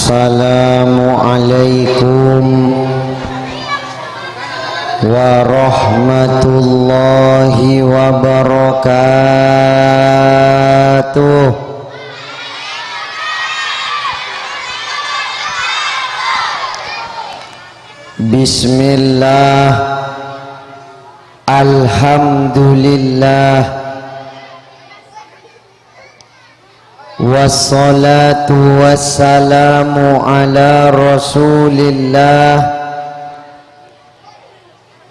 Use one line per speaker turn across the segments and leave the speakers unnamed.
Assalamualaikum warahmatullahi wabarakatuh. Bismillah, alhamdulillah, wassalatu wassalamu ala rasulillah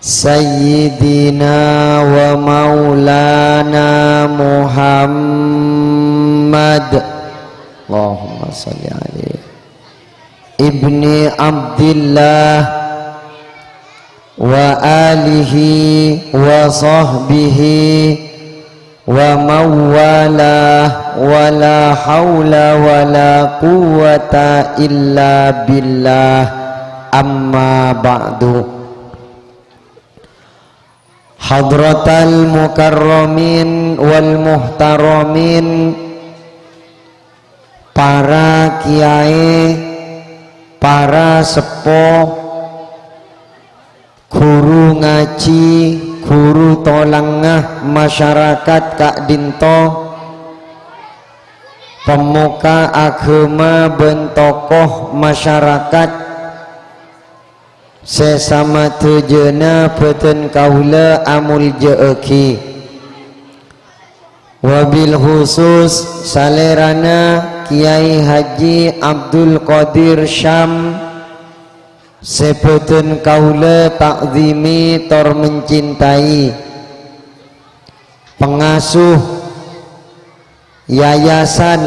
sayyidina wa maulana Muhammad Allahumma salli alaihi ibni Abdillah wa alihi wa sahbihi wa mawalah wa la hawla wa la quwwata illa billah, amma ba'du. Hadratal mukarramin wal muhtaramin, para kiai, para sepuh, guru ngaji, guru tolangah masyarakat Kak Dinto, pemuka agama bentokoh masyarakat, sesama tujena beten kaula amul jeeki, wabil khusus salerana Kiai Haji Abdul Qadir Syam, sebeten kaula takzimi tor mencintai, pengasuh Yayasan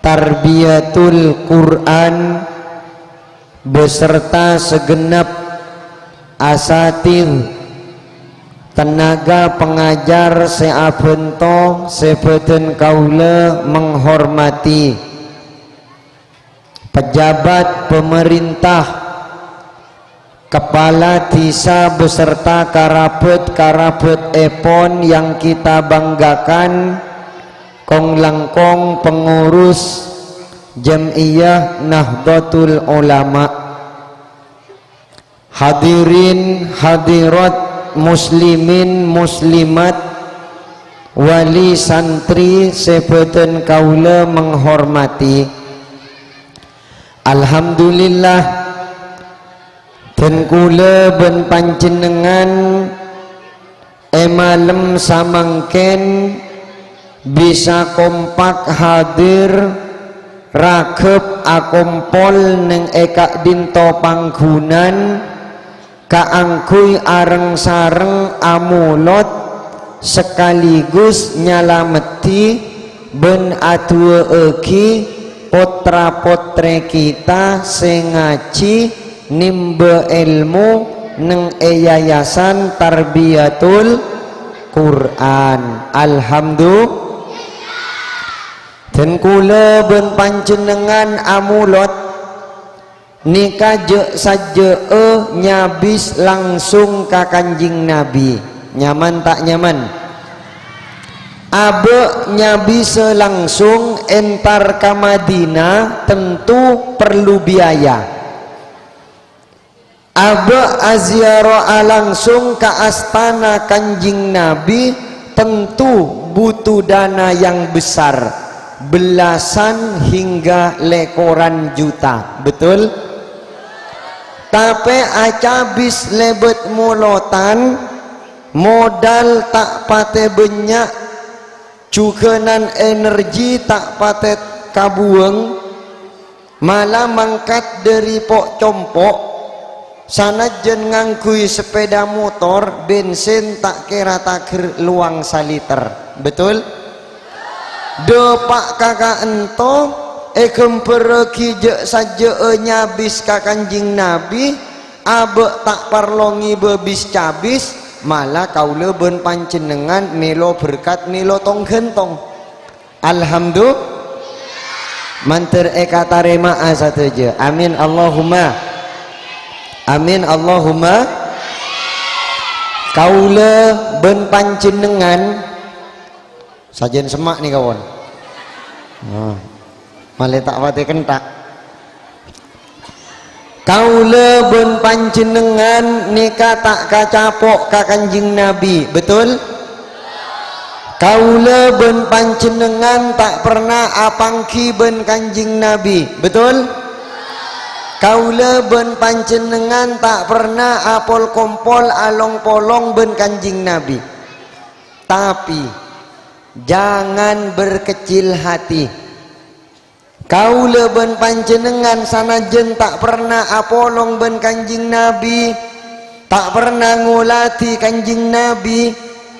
Tarbiyatul Quran beserta segenap asatidz tenaga pengajar seabento, sebeten kaula menghormati pejabat pemerintah, kepala desa beserta karabet-karabet epon yang kita banggakan, kong langkong pengurus Jam'iyah Nahdlatul Ulama, hadirin hadirat muslimin muslimat, wali santri sebeten kaula menghormati. Alhamdulillah dan kula ben panjenengan emalem samangken bisa kompak hadir rakep akompol neng Kak Dinto panggunan kaangkuy areng sareng amulot sekaligus nyalameti ben adua eki potra potre kita sengaji nimbe ilmu neng Yayasan Tarbiyatul Quran. Alhamdulillah. Dan kula ben panjenengan amulot nikah je saja nyabis langsung ka Kanjing Nabi. Nyaman tak nyaman? Abe nyabis langsung entar ka Madinah tentu perlu biaya. Abe aziarah langsung ka astana Kanjing Nabi tentu butuh dana yang besar, belasan hingga lekoran juta, betul? Tapi acabis lebet mulotan modal tak pate banyak, cukenan energi tak pate kabueng, malah mangkat dari pok compok sanajan ngangkui sepeda motor bensin tak kira takir luang saliter, betul? Depak kakak ento kempereki je saja nyabis ka Kanjing Nabi, abe tak parlongi bebis cabis, malah kaula ben panjenengan melo berkat melo tong gentong. Alhamdulillah. Manter kata rema sateje. Amin Allahumma. Amin Allahumma. Kaula ben panjenengan sajen semak nih kawan. Malah tak pati kentak. kaula ben panjenengan nika tak kacapok ka Kanjing Nabi, betul? Kaula ben panjenengan tak pernah apangki ben Kanjing Nabi, betul? Kaula ben panjenengan tak pernah apol kompol along polong ben Kanjing Nabi. Tapi jangan berkecil hati. Kaula ben panjenengan sanajen tak pernah apolong ben Kanjing Nabi, tak pernah ngulati Kanjing Nabi,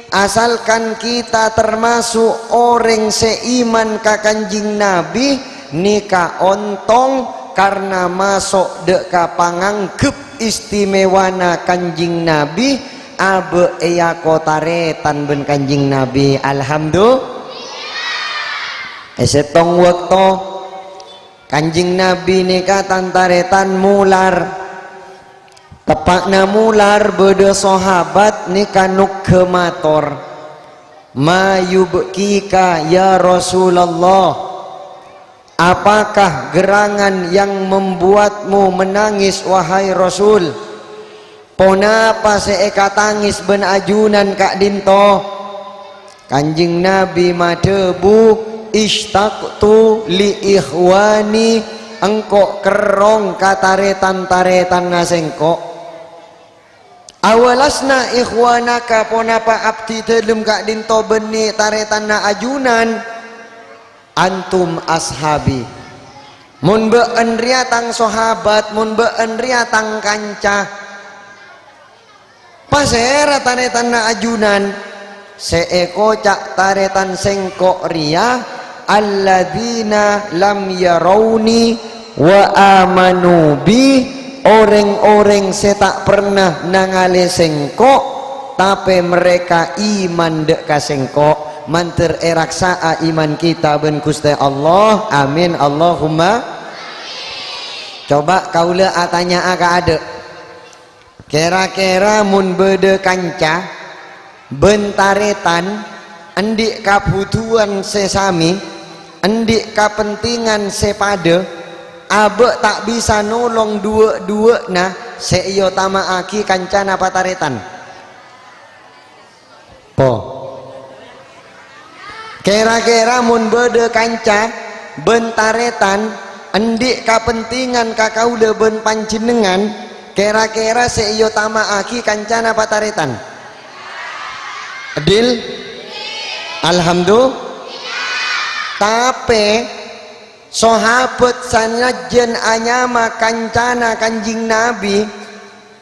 asalkan kita termasuk orang seiman ka Kanjing Nabi, nika ontong karena masuk dek ka pangangkep istimewana Kanjing Nabi, abe eya kotaretan ben Kanjing Nabi. Alhamdulillah. Esetong waktu Kanjing Nabi nika tantaretan mular, tepakna mular beda sahabat nika nuk kemator, ma yubkika ya Rasulullah, apakah gerangan yang membuatmu menangis wahai Rasul? Ponapa seeka tangis ben ajunan kak dinto? Kanjing Nabi madebu, ishtaqtu li ikhwani, engkok kerong kataretan-taretan nasengko. Awalasna ikhwanaka, ponapa abdi telum kak dinto beni taretan na ajunan? Antum ashabi, mun been riatang sahabat, mun been riatang kanca. Pasera taretan na ajunan, seeko cak taretan sengko ria, alladzina lam yarawni wa amanu bi, orang-orang setak pernah nangale sengko tapi mereka iman dek ka sengko, manter eraksaa iman kita ben Gusti Allah. Amin Allahumma. Coba kaula atanya aga ada kira-kira mun bede kanca bentaretan endik kabutuhan sesami, endik kepentingan sepade, abe tak bisa nolong dua-dua nah seiyo tama aki kancana pataretan po. Kira-kira mun bede kanca bentaretan endik kepentingan kakaude ben panjenengan, kira-kira seiyo tama aki kancana pataretan adil? Alhamdulillah. Tapi sahabat sanajen anyama kancana Kanjing Nabi,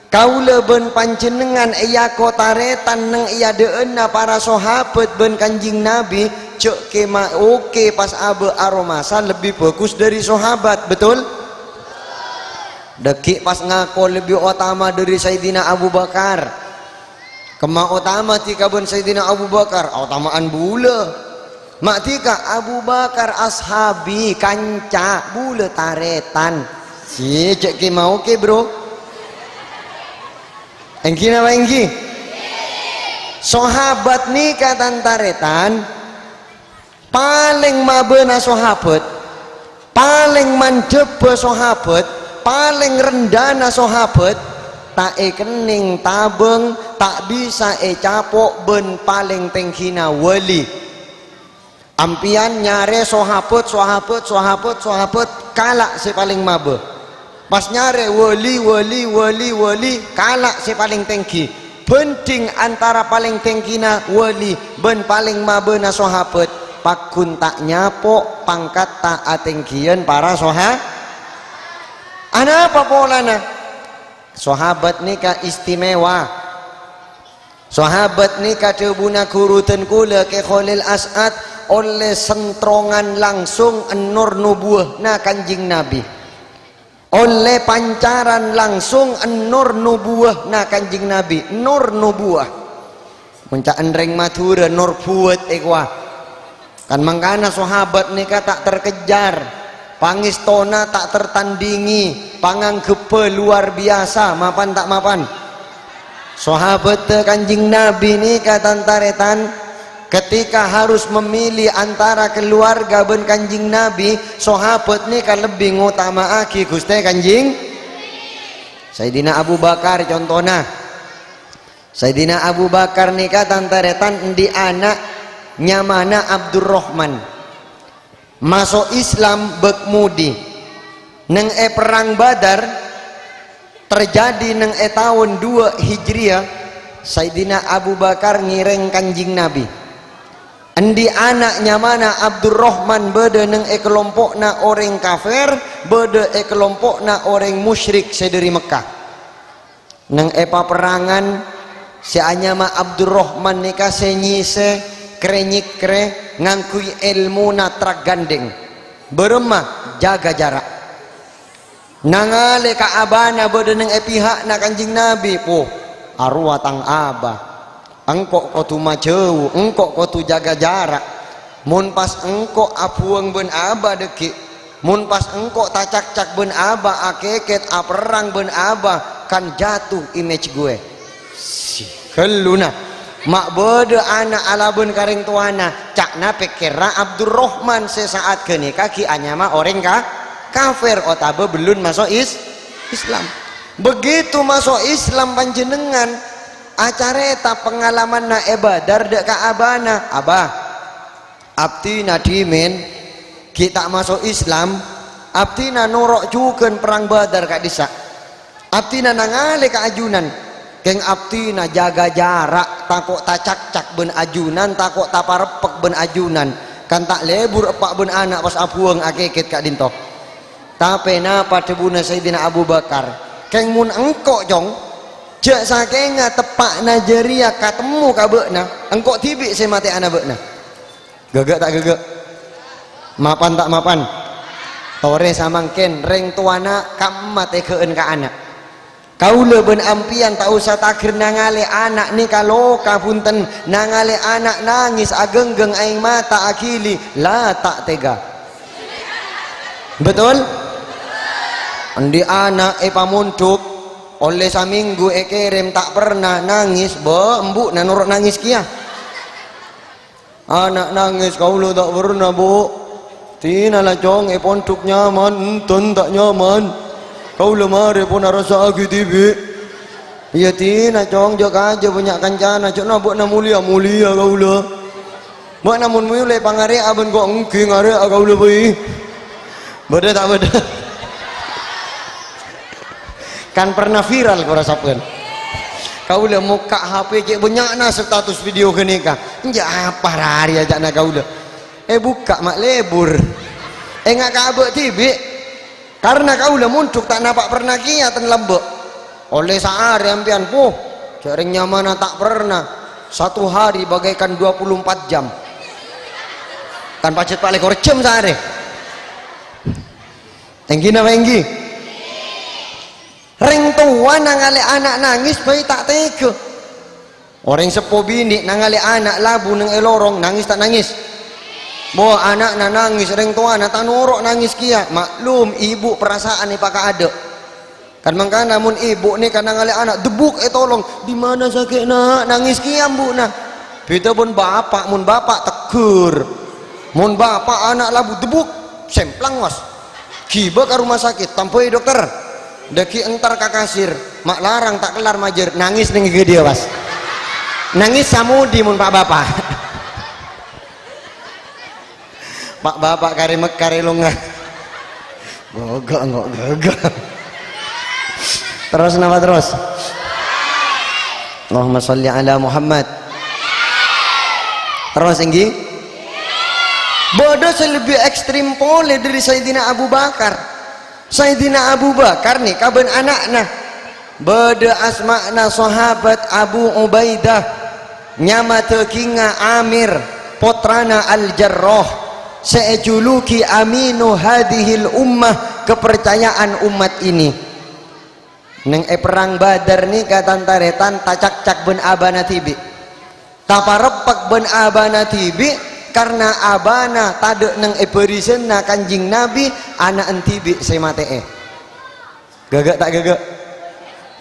kaula ben panjenengan iya kotaretan neng iya deuna para sahabat ben Kanjing Nabi, cek kema oke pas abe aromasa lebih bagus dari sahabat, betul? Deki pas ngako lebih utama dari Sayyidina Abu Bakar. Kema utama tika ben Sayyidina Abu Bakar, utamaan bula. Mak tika Abu Bakar ashabi kanca bula taretan. Si cek ki mau ke bro. Engki apa engki? Sahabat nikah taretan paling mabena sahabat, paling mandebe sahabat, paling rendana sahabat, tak kening tabeng, tak bisa capok ben paling tenghina wali. Ampian nyare sahabat kalak si paling mabe. Pas nyare wali kalak si paling tengki. Penting antara paling tengkina wali ben paling mabena sahabat, pakun tak nyapok pangkat tak atengkian para sahabat. Ana apa polana? Sahabat nikah istimewa. Sahabat nikah tebuna kurutan kula ke Khalil As'ad oleh sentrongan langsung nur nubuah na Kanjing Nabi, oleh pancaran langsung nur nubuah na Kanjing Nabi, nur nubuah muncak enreng matura nur buat ekwa kan mangkana sahabat nikah tak terkejar, pangistona tak tertandingi, panganggepe luar biasa, mapan tak mapan. Sahabat Kanjing Nabi ini katantaretan ketika harus memilih antara keluarga ben Kanjing Nabi, sahabat ini kan lebih ngutama aki Gusti Kanjing. Sayyidina Abu Bakar contohnya. Sayyidina Abu Bakar nikah tantaretan di anak nyamana Abdurrahman masuk Islam bekmudi neng perang Badar terjadi neng tahun 2 Hijriah. Sayyidina Abu Bakar ngireng kanjing Nabi endi anaknya mana Abdurrahman bede neng kelompokna orang kafir bede kelompokna orang musyrik sederi Mekah neng peperangan si anyama Abdurrahman nikah senyise krenyik kre ngangkui ilmu na trak gandeng beremah jaga jarak nangale ka abana bede neng pihak na kanjing Nabi arwah tang abah engkok kau tu majeu engkok kau tu jaga jarak mun pas engkok apuang ben abah deki mun pas engkok tacak-cak ben abah akeket aperang ben abah kan jatuh image gue si keluna mak bede anak ala ben karing tuana cakna pikira Abdurrahman sesaat kene kaki anyama orang kafir otabe belum masuk Islam. Begitu masuk Islam panjenengan acara eta pengalaman na Badar dek ka abana abah abdi nadimin kita masuk Islam abdi na norok jukeun perang Badar kak disa abdi na nangale ka ajunan keng abdi na jaga jarak takok tacak-cak ben ajunan takok taparepek ben ajunan kan tak lebur epak ben anak pas apuang akeket kak dinto tapi napa tebuna Sayyidina Abu Bakar keng mun engkok jong jak sakenga tepak najeria katemu kabekna engkok tibik saya mati anak bekna gagak tak gagak mapan tak mapan tore samangken reng tuana kamate keun ka anak kaula ben ampian tak usah takir nangale anak ni kalau kapunten nangale anak nangis agenggeng aing mata akili la tak tega betul andi anak pamuntuk oleh saminggu kerem tak pernah nangis embuk na nurut nangis kia anak nangis kau lo tak pernah bu tina lah cong pondok nyaman entun tak nyaman kau lo mare pun rasa agi tibi iya tina cong jaga aja banyak kancana cok na buat na mulia mulia kau lo buat namun mulia pangare aben kau engking are kau lo beri beda tak beda kan pernah viral kau rasakan kau udah muka HP cek banyak na status video kenika enggak apa hari aja na kau udah buka mak lebur ngak kabek tibi karena kau udah muncul tak nampak pernah kiatan lembek oleh sehari ampian jaring nyaman tak pernah satu hari bagaikan 24 jam kan pacet paling kau jam sehari enggi nama enggi reng tua nangale anak nangis bayi tak tega orang sepo bini nangale anak labu neng elorong nangis tak nangis bawa anak na nangis reng tua na tanurok nangis kia maklum ibu perasaan ni pakak ada kan mangka namun ibu ni kan nangale anak debuk tolong di mana sakit nak nangis kia bu nah beta pun bapak mun bapak tegur mun bapak anak labu debuk semplang was kiba ke rumah sakit tampoi dokter deki entar ka kasir mak larang tak kelar majer nangis ning dia was nangis samudi mun pak bapak pak bapak kari mekari lunga gagak terus nama terus Allahumma sholli ala Muhammad terus inggi bodoh lebih ekstrim pole dari Sayyidina Abu Bakar. Sayyidina Abu Bakar nih kaben anakna beda asma'na sahabat Abu Ubaidah nyama tekinga Amir potrana Al-Jarrah seejuluki aminu hadihil ummah kepercayaan umat ini neng perang Badar nih katantaretan tacak-cak ben abana tibi taparepek ben abana tibi karena abana tade neng berisenna kanjing Nabi anak entibi semate gagak tak gagak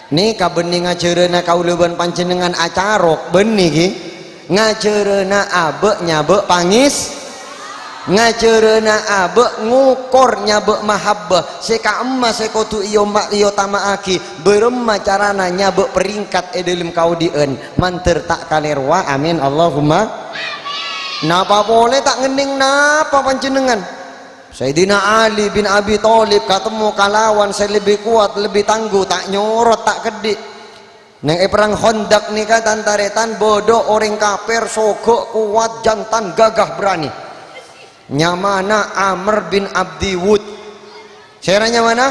nih kabeni ngajarena kauluban panjenengan acarok beni ki ngajarena abe nyabe pangis ngacerena abe ngukornya be mahabbah seka emas seko tu iyo mak iyo tamaaki berema carana nyabe peringkat edelim kau dien manter tak kalerwa amin Allahumma napa boleh tak ngening napa panjenengan Sayyidina Ali bin Abi Thalib ketemu kalawan saya lebih kuat lebih tangguh tak nyorot tak kedik neng perang Khandaq nikah tantaretan bodoh orang kafir sogok kuat jantan gagah berani nyamana Amr bin Abdi Wud seranya mana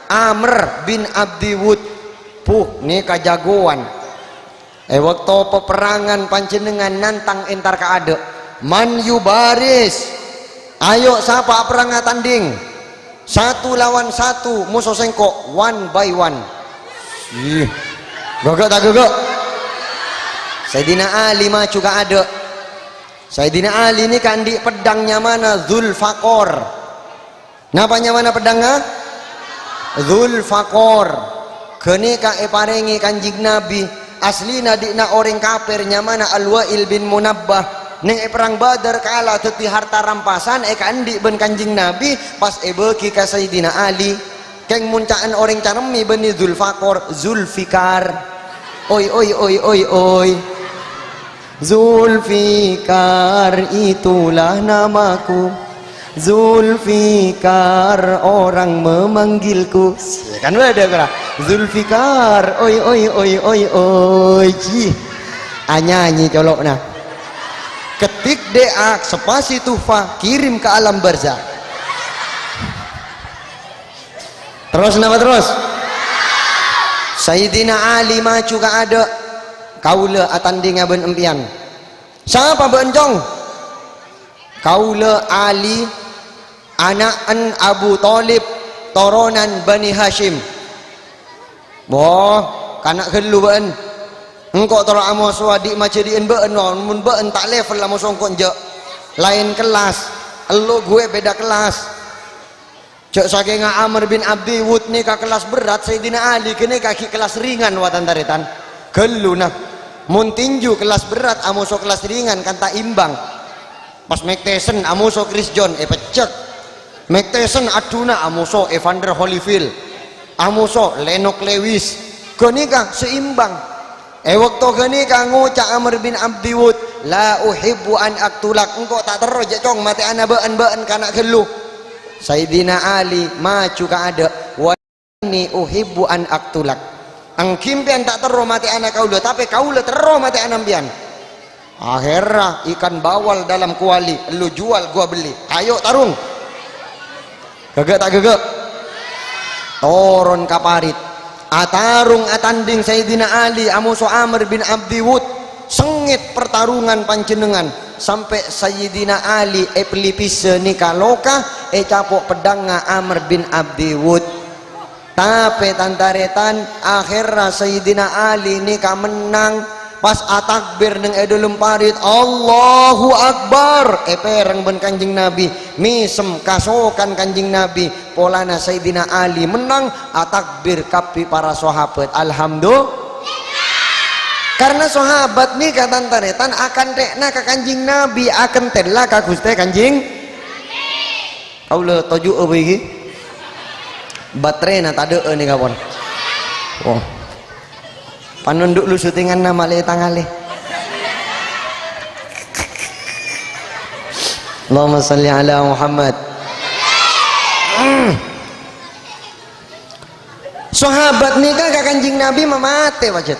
Amr bin Abdi Wud nikah jagoan waktu peperangan panjenengan nantang entar kaade man yubaris ayo siapa perang tanding satu lawan satu musuh sengkok one by one gagak tak gagak Sayyidina Ali mah juga ada Sayyidina Ali ini kan di pedangnya mana Zulfaqar napanya mana pedangnya Zulfaqar kene ka parengi kanjing Nabi aslina dina orang kafirnya mana Al-Wa'il bin Munabbah neng perang Badar kalah teti harta rampasan kandi ben kanjing Nabi pas beki ka Sayyidina Ali keng muncaan orang caremi beni Zulfaqar Zulfikar oi oi oi oi oi Zulfikar itulah namaku Zulfikar orang memanggilku kan ada kira Zulfikar oi oi oi oi oi anyanyi colok nah ketik DA spasi tufa kirim ke alam barzah terus nama terus Sayyidina Ali mah juga ada kaula atandinga ben empian siapa bencong kaula Ali anaan Abu Thalib toronan Bani Hashim boh kanak gelu ben engkau tolak amo swadi macam di enbeen mun been tak level lah songkok je lain kelas elo gue beda kelas cek saking Amr bin Abdi Wud ni ka kelas berat Sayyidina Ali kene kaki kelas ringan watan taritan gelu nah mun tinju kelas berat amuso kelas ringan kan tak imbang pas Mike Tyson amuso Chris John pecek Mike Tyson aduna amuso Evander Holyfield amuso Lennox Lewis kene ka seimbang waktu gini kang ngucak Amr bin Abdi Wud la uhibbu an aktulak engkau tak terus cong mati ana bean kanak geluh Sayyidina Ali maju ka ada wa ini uhibbu an aktulak angkimpian tak terus mati ana kaula tapi kaula terus mati anampian akhirnya ikan bawal dalam kuali lu jual gua beli ayo tarung gagak tak gagak turun kaparit atarung atanding Sayyidina Ali amuso Amr bin Abdi Wud sengit pertarungan panjenengan sampai Sayyidina Ali pelipis nikah loka capok pedangnya Amr bin Abdi Wud tapi tantaretan akhirnya Sayyidina Ali nikah menang pas atakbir neng edulum parit Allahu Akbar pereng ben kanjing Nabi misem kasokan kanjing Nabi polana Sayyidina Ali menang atakbir kapi para sahabat alhamdulillah karena sahabat nih kata taretan akan tekna ke kanjing Nabi akan telah ka Gusti kanjing kaula toju eueuh iki baterena tade nih kawan oh panunduk lu syutingan nama le tangale Allahumma salli ala Muhammad sahabat nikah ka kanjing Nabi mamate wajat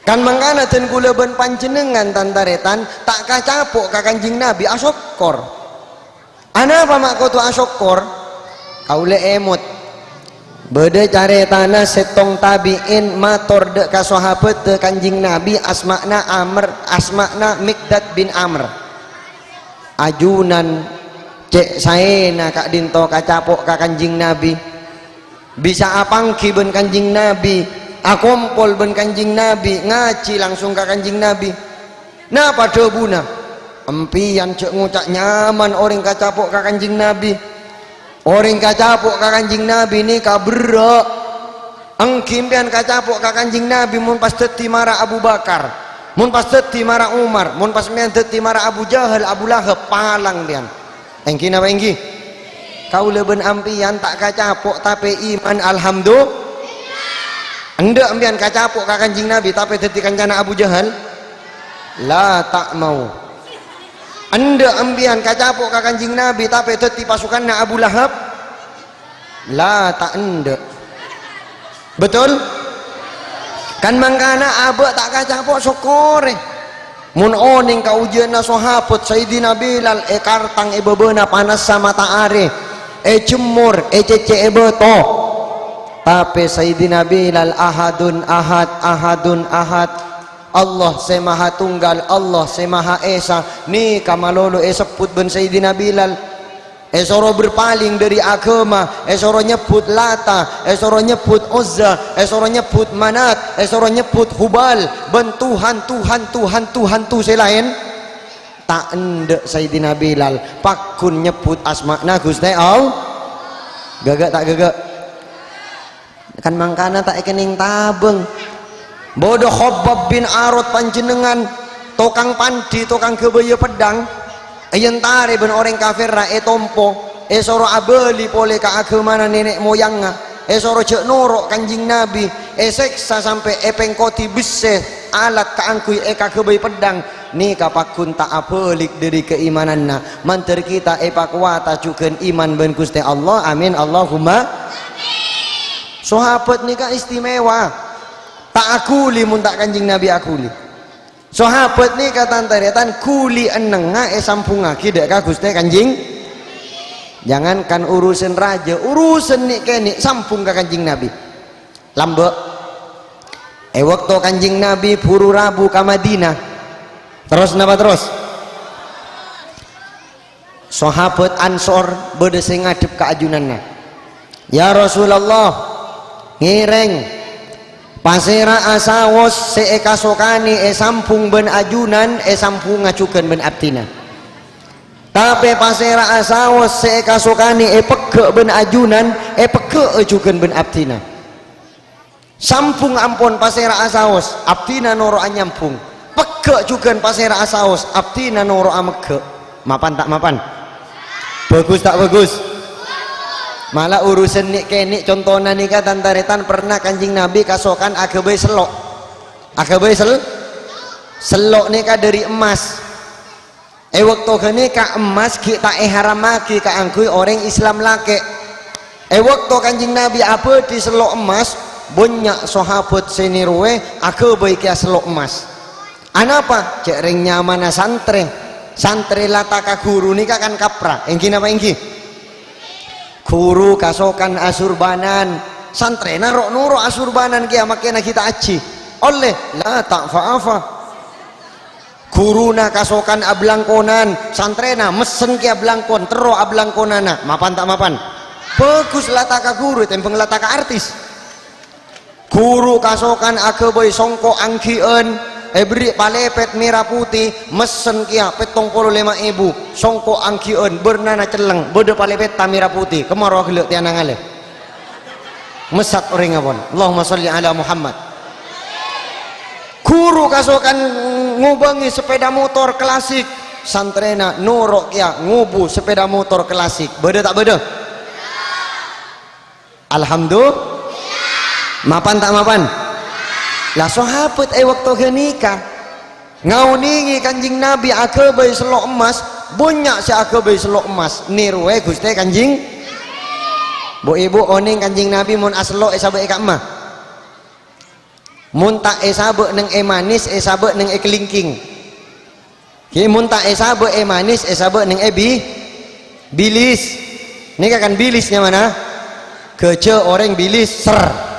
kan mangkana ten kula ben panjenengan tantaretan tak kacapok ka kanjing Nabi asokor ana apa mak tu asokor kaule emot beda care tanah setong tabiin mator dek ka sahabat te kanjing Nabi asmakna Amr asmakna Mikdad bin Amr ajunan cek saena kak dinto kacapok ka kanjing Nabi bisa apangki ben kanjing Nabi akompol ben kanjing Nabi ngaci langsung ka kanjing Nabi napa debuna empian cek ngucak nyaman orang kacapok ka kanjing Nabi orang kacapok ka kanjing Nabi ni kabera engkimpian kacapok ka kanjing Nabi mun pas teti marah Abu Bakar mun pas teti marah Umar mun pas mian teti marah Abu Jahal Abu Lahab palang pian engki napa engki kau leben ampian tak kacapok tapi iman alhamdulillah anda ampian kacapok ka Kanjing Nabi tapi dadi kancana Abu Jahal la tak mau anda ampian kacapok ka Kanjing Nabi tapi dadi pasukanna Abu Lahab la tak anda betul kan mangkana abek tak kacapok sokore mun oning kaujianna sahabat Sayyidina Bilal kartang bebeuna panas sama taare jemur cece beto tapi Sayyidina Bilal ahadun ahad ahadun ahad Allah semaha tunggal Allah semaha esa ni kamalolo sebut ben Sayyidina Bilal esoro berpaling dari agama, esoro nyebut Lata, esoro nyebut Uzza, esoro nyebut Manat, esoro nyebut Hubal, ben Tuhan tu selain tak endek Sayyidina Bilal pakun nyebut asma'na Gusti Allah gagak tak gagak kan mangkana tak ekening tabeng bodoh Khabbab bin Arad panjenengan tukang pandi tukang gebaya pedang ayen tare ben orang kafir ra tompo soro abeli pole ka agamana nenek moyangna soro jek norok Kanjing Nabi seksa sampai pengkoti bese alat kaangkui kagebay pedang ni kapakun tak abelik dari keimananna manter kita pakwata jukeun iman ben Gusti Allah amin Allahumma sahabat nika istimewa tak akuli mun tak Kanjing Nabi akuli sahabat ni kata taretan kuli enenga sampunga kidek ka Gusti Kanjing jangankan urusan raja urusan nik kenik sampung ka Kanjing Nabi lambek waktu Kanjing Nabi puru Rabu ka Madinah terus napa terus sahabat Ansor bade sing ngadep ka ajunanna ya Rasulullah ngireng pasera asawos kasokani sampung ben ajunan sampung ngacukeun ben abdina tapi pasera asawos kasokani peke ben ajunan peke ajukeun ben abdina sampung ampun pasera asawos abdina noro anyampung peke jukeun pasera asawos abdina noro amege mapan tak mapan bagus tak bagus malah urusan nik kenik contohnya nikah tantaretan pernah Kanjing Nabi kasokan agabay selok selok nikah dari emas waktu nikah emas kita haramaki ka angkui orang Islam lake waktu Kanjing Nabi apa di selok emas banyak sahabat senirwe agabay kia selok emas anapa cek ring nyamana santre lataka guru nikah kan kapra engki napa engki guru kasokan asurbanan santrena rok nuro asurbanan kia makena kita aci oleh la tak fa'afa guruna kasokan ablangkonan santrena mesen kia blangkon tero ablangkonana mapan tak mapan bagus lataka guru tempeng lataka artis guru kasokan ageboy songko angkien beri palepet merah putih mesen kia 75.000 songko angkien bernana celeng bode palepet merah putih kemarau geluk tiana ngale mesat orang ngapon Allahumma sholli ala Muhammad guru kasokan ngubangi sepeda motor klasik santrena norok kia ngubu sepeda motor klasik bode tak bode alhamdulillah mapan tak mapan lah sahabat waktu nikah ngauningi Kanjing Nabi agabay selok emas banyak si agabay selok emas nirwe Gusti Kanjing bu ibu oning Kanjing Nabi mun aslok sabe ka emah mun tak sabe neng manis sabe neng kelingking ki mun tak sabe manis sabe neng bilis ini kan bilisnya mana kece orang bilis ser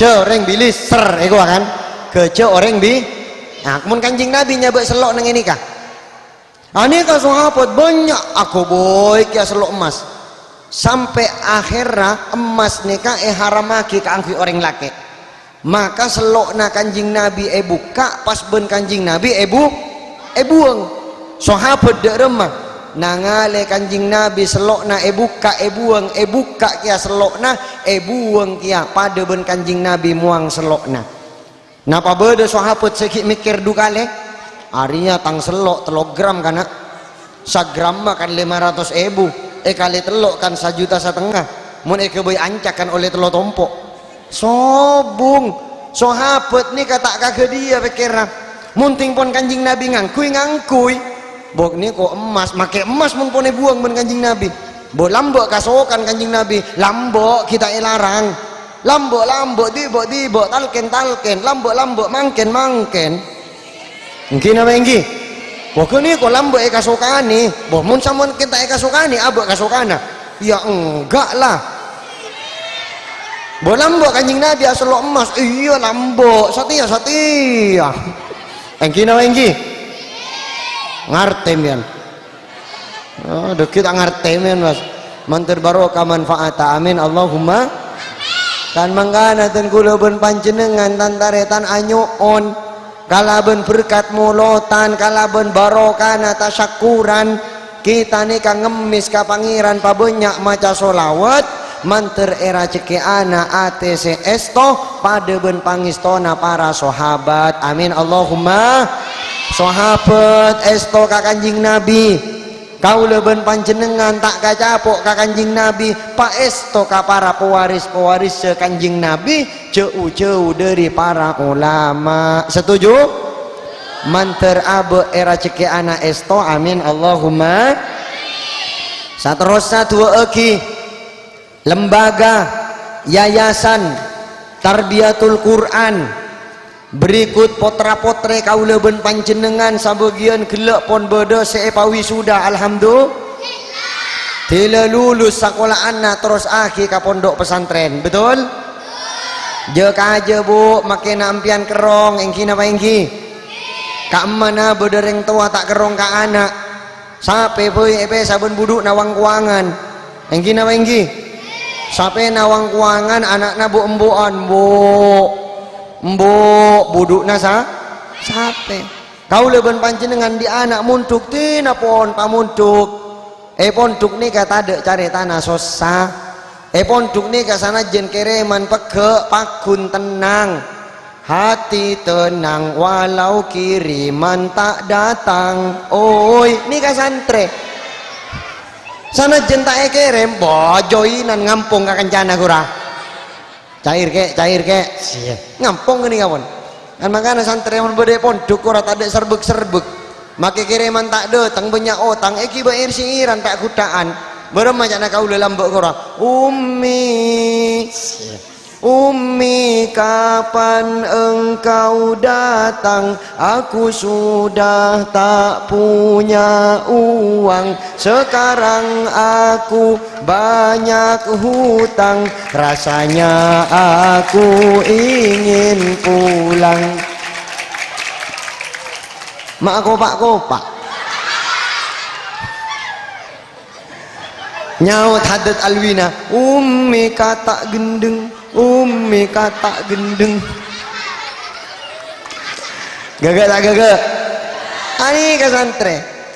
orang bilis ser ego kan kece orang nah kemun Kanjing Nabi nyabak selok neng ini kah ini kan sahabat banyak aku boy kia selok emas sampai akhirnya emas nikah haramaki ke angki orang laki maka selok na Kanjing Nabi buka pas ben Kanjing Nabi buang sahabat dek remah nangale Kanjing Nabi selokna buka buang kia selokna buang kia pada ben Kanjing Nabi muang selokna napa beda sahabat sekik mikir dukale arinya tang selok telogram kana sagram makan 500.000 kali telok kan 1,5 juta mun boy ancakan oleh telok tompok sobung sahabat nih kata kagak dia pikirnya munting pon kanjing Nabi ngangkui bok nih kok emas make emas mun pone buang mun kanjing Nabi bok lambok kasokan kanjing Nabi lambok kita larang lambok di bok talken lambok mangken mungkin apa inggi bok ini kok lambok kasokani bok mun samun kita kasokani abok kasokana ya enggak lah bok lambok kanjing Nabi asal emas iya lambok satia engki apa inggi ngartem yan kita ngartem yan mas mantir barokah manfaata amin Allahumma kan mangkana ten kula ben panjenengan tantaretan anyoon kalaben berkat mulotan kalaben barokana tasyakuran kita nih kang ngemis ka pangeran pabanyak maca solawat manter era ceki ana ATCS toh pada ben pangistona para sahabat amin Allahumma sahabat esto ka kanjing Nabi kau leben panjenengan tak kacapok ka kanjing Nabi pak esto ka para pewaris kanjing Nabi jauh dari para ulama setuju manter abe era ceki ana esto amin Allahumma saterusna dua eki lembaga yayasan tarbiyatul Quran berikut potra-potre kaula ben panjenengan sabagian gelek pon beda seepawi sudah alhamdulillah tila lulus sekolah anak terus akhi ka pondok pesantren betul je kaje bu makena ampian kerong engki napa engki ka mana bedereng tua tak kerong ka anak sape peuy epe saben buduk nawang kuangan engki napa engki sape nawang kuangan anakna bu emboan mbok buduk nasa sape kau leben panjenengan di anak muntuk tina pon pamuntuk ponduk nih kata dek cari tanah sosa ponduk nih kasana jen kereman peke pakun tenang hati tenang walau kiriman tak datang oi nih kasantre sana jen tak kerem bojoinan ngampung kakencana kurang cair ke ngampung gini kawan kan makanya santri yang berbeda pondok ora tak ada serbek make kiriman tak datang banyak otang eki bayar siiran tak kutaan beremacak nak kau dalam mbok kora Ummi kapan engkau datang aku sudah tak punya uang sekarang aku banyak hutang rasanya aku ingin pulang mak kopak nyaut hadat alwina ummi kata gendeng gagak tak gagak ani ke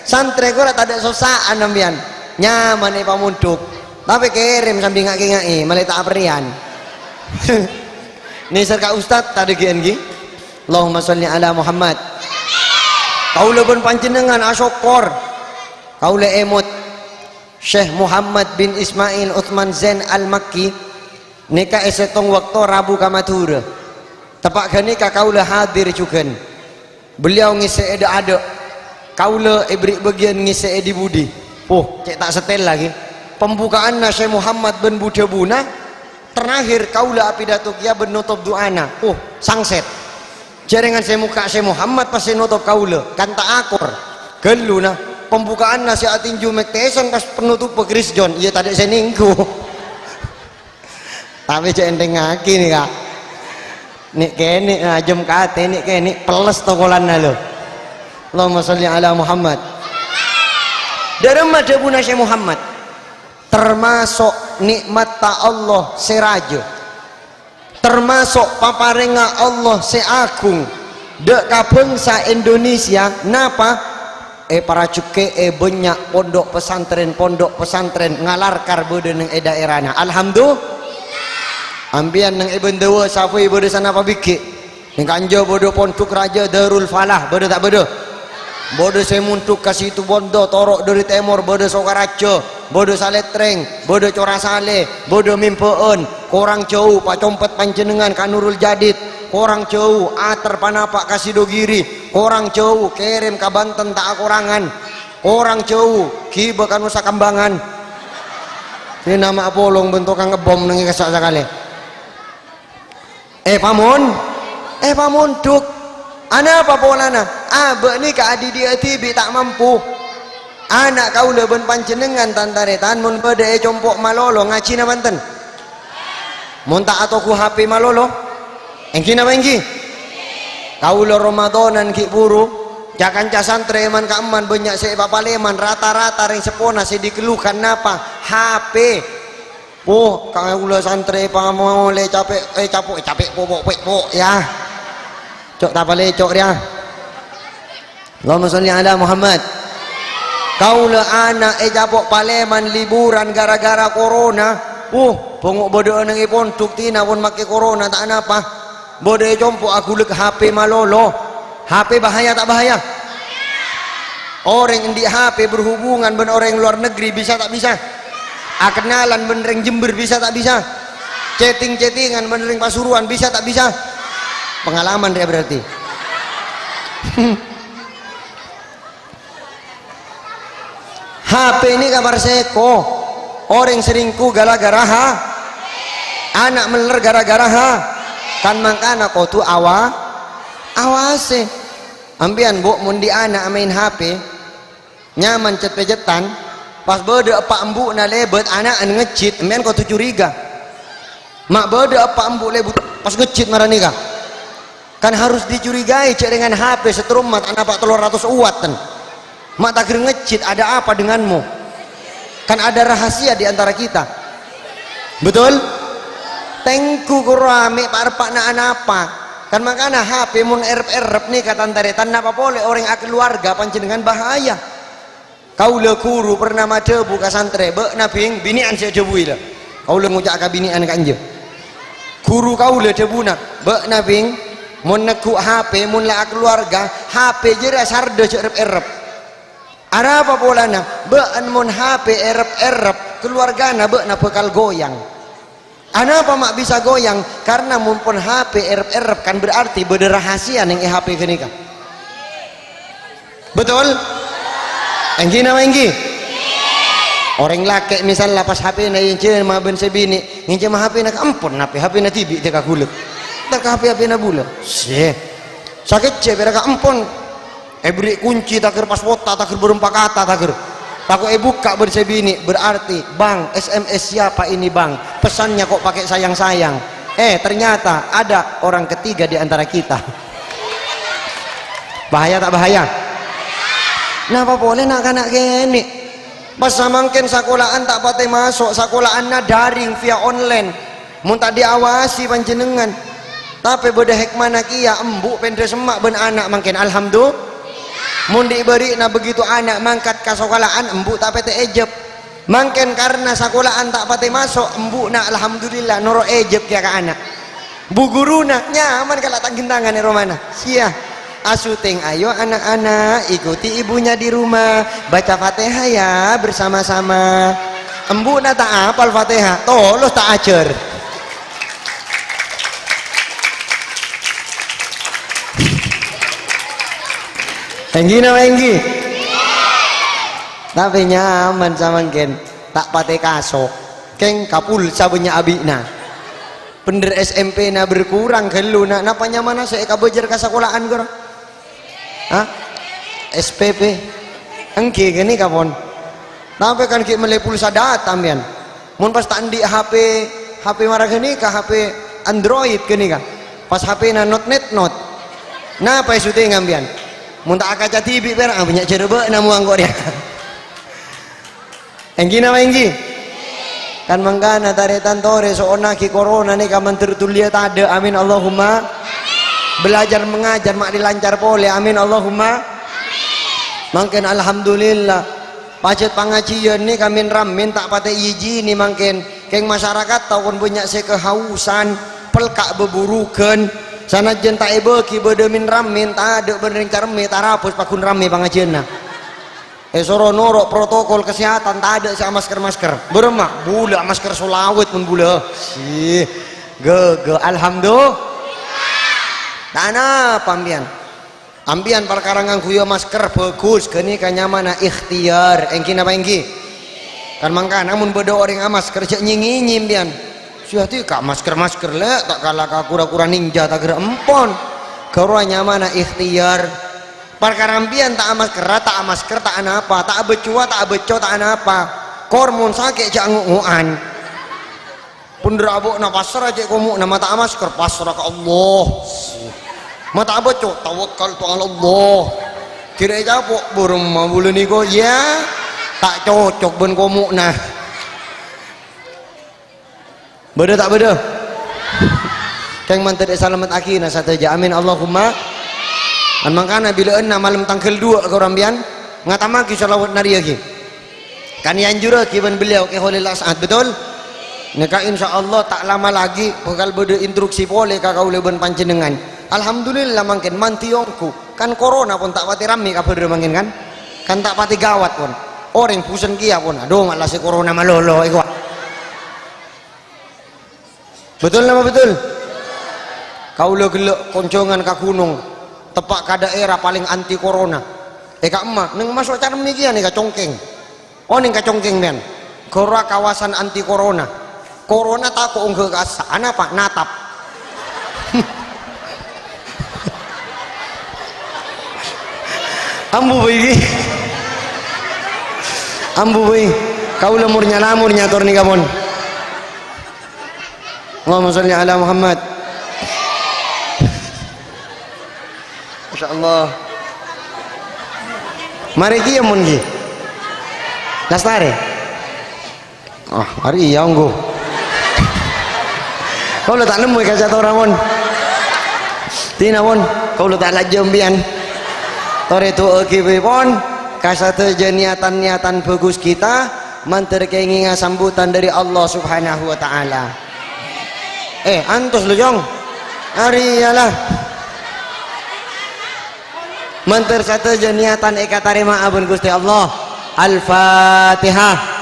santre kok tak ada sosaan nambian nyaman nih pamunduk tapi kirim sambil ngaki malah tak aperian nih serka ustad tadi GNG Allahumma sholli ala Muhammad kaula pun panjenengan asyokor kaula emot Syekh Muhammad bin Ismail Uthman Zain Al-Makki nikah esetong waktu Rabu Kamatura tepak gani kaula hadir juga beliau ngisi ada kaula ibrik bagian ngisi di budi cek tak setel lagi pembukaan Syekh Muhammad bin Budabuna terakhir kaula pidato kia benutup doana sangset jaringan saya muka Syekh Muhammad pasti nutup kaula kan tak akor geluna pembukaan nasi atinju mekteson pas penutup Chris John iya tadi saya ningku tapi cek enteng ngaki nih kak nih kene ajem kate nih kene peles tokolan lo Allahumma sholli ala Muhammad dari madhabuna Syekh Muhammad termasuk nikmat ta Allah seraja termasuk paparenga Allah seagung dek kabangsa Indonesia napa para cuke banyak pondok pesantren ngalarkar bede neng daerahna alhamdulillah ambian nang Ibn Dawa safai bede sana apa biki neng kanjo bodo pondok raja Darul Falah bede tak bede bodoh semuntuk kasih itu bondo torok dari temor bodoh sokarajo bodoh saletreng bodoh cora sale bodoh mimpeun korang jauh pak compet panjenengan kanurul jadid korang jauh ater panapak kasih dogiri korang jauh kirim ka Banten tak akurangan korang jauh kiba kan usa kambangan ini nama apolong bentukan ngebom nengi kesak sekali pamun duk ana apa polana abe ni ka adi dia tibi tak mampu anak kau leben panjenengan tantaretan mun bade compok malolo ngaci na Banten mun tak atau ku HP malolo engki na engki kau lo Ramadanan ki buru jakan casantri eman ka eman banyak se papaleman rata-rata ring sepona se dikeluhkan napa HP kau lo santri pamole capek popok ya cok tak boleh cok dia Allahumma sholli ala Muhammad kau le anak japok paleman liburan gara-gara corona punguk bodoh nengi pontuk tina pun make corona tak apa bodoh compok aku lek HP malolo HP bahaya tak bahaya orang di HP berhubungan ben orang luar negeri bisa tak bisa kenalan benereng Jember bisa tak bisa chattingan benereng Pasuruan bisa tak bisa pengalaman dia berarti HP ini kabar seko orang seringku gara-gara anak meler gara-gara kan makana kau tu awase ambian bu mundi anak main HP nyaman cet-pejetan pas bode apa embu na lebet anak ngecit ambian kau tu curiga mak bode apa embu lebet pas ngecit marah nikah kan harus dicurigai cek dengan HP setrum mat anak pak 300 watt kan mak tak kira ngecit ada apa denganmu kan ada rahasia di antara kita betul tengku kurame pak na apa kan makanya HP mun erep nih kata antaretan apa boleh orang keluarga panjenengan bahaya kau le guru pernah made buka santre be nabing binian si debu ila kau le ngucak ka binian kanje guru kau le debuna be nabing mun neku HP mun la keluarga HP jera sarde erep ada apa polana bean mun HP erep keluargana be na bekal goyang ana apa mak bisa goyang karena mun pun HP erep kan berarti beda rahasia ning HP kenika betul enggi nama enggi orang laki misal lapas HP na ince ma ben sebini ince ma HP na ampun HP na tibi teka kulek tak HP na bula sakit ce bera ka ampun beri kunci takir paspota takir berempat kata takir aku buka bersebini berarti bang SMS siapa ini bang pesannya kok pakai sayang-sayang ternyata ada orang ketiga di antara kita bahaya tak bahaya kenapa boleh nak gini pas samangken sekolahan tak patah masuk sekolahannya daring via online mun tak diawasi panjenengan tapi beda hikmah kia embuk pendre semak ben anak makin alhamdulillah mun diberi na begitu anak mangkat ke sekolahan embuk tak pete ejep makin karena sekolahan tak pate masuk embuk na alhamdulillah noro ejep ya ke anak bu guru nak nyaman kalau tangkin tangan ya romana sia asuting ayo anak-anak ikuti ibunya di rumah baca fatihah ya bersama-sama embuk na tak apal fatihah tolos tak ajar enggi nama enggi tapi nyaman sama ken tak pate kaso keng kapul sabenya abina pender SMP na berkurang kelu na napa nyaman saya kabejar ka sekolahan gor SPP engki gini kapon tapi kan ki mele pulsa data ambian mun pas tandi HP marah gini ka HP Android gini kan pas HP na not napa syuting ambian mun tak kaca TV perang banyak cerbe namu anggok dia enggi nama enggi kan mangkana taretan tore soona ki corona nih kaman tertulia tade amin Allahumma belajar mengajar mak dilancar pole amin Allahumma mangken alhamdulillah pacet pangajian nih kamin ramin tak pate iji nih mangken keng masyarakat tahun banyak se kehausan pelkak beburukan sanajan tak ebe ki bedemin ramin tak ada benerin carme tarapus pakun rame pangajianna soro norok protokol kesehatan tak ada si masker beremak bula masker solawet pun bula sih ge alhamdulillah tak apa ambian perkarangan kuya masker bagus kini kanyamana ikhtiar engki apa engki kan mangka namun beda orang amas kerja nyingi bian siati kak masker le tak kalah kak kura-kura ninja tak gerak empon kau nyamana ikhtiar perkarampian tak masker tak apa tak becua tak beco tak apa kormon sakit cak nguan pundrabuk na pasrah cek komu nama tak masker pasrah ke Allah mata beco tawakkal tu Allah kira capok burung bulan niko ya tak cocok ben komu nah beda tak beda keng mantar salamat akhirna satu aja amin Allahumma an mangkana bila enna malam tanggal 2 ke rambian ngatamaki salawat nari lagi kan yang jura kiban beliau ke Khalil As'ad betul neka insyaallah tak lama lagi bakal beda instruksi pole ka kaula ben panjenengan alhamdulillah mangken mantiongku kan corona pun tak pati rame ka bener mangken kan tak pati gawat pun orang pusen kia pun aduh malah si corona malolo iku betul nama betul kaula gelek koncongan ka gunung tepak ka daerah paling anti corona kak emak neng masuk cara mikian nih congkeng ning congkeng men gora kawasan anti corona tak kok enggak kasana pak natap ambu bayi kau lamurnya tor nih kamon Allahumma sholli ala Muhammad Masya Allah mari kia mun ki lastare hari iya onggo kau lo tak nemu kaca orang mon tina mon kau lo tak lajam bian tore tu pon kasate niatan bagus kita manter kenginga sambutan dari Allah subhanahu wa ta'ala antus lo jong hari ialah manter satu niatan eka tarima abun Gusti Allah Al-Fatihah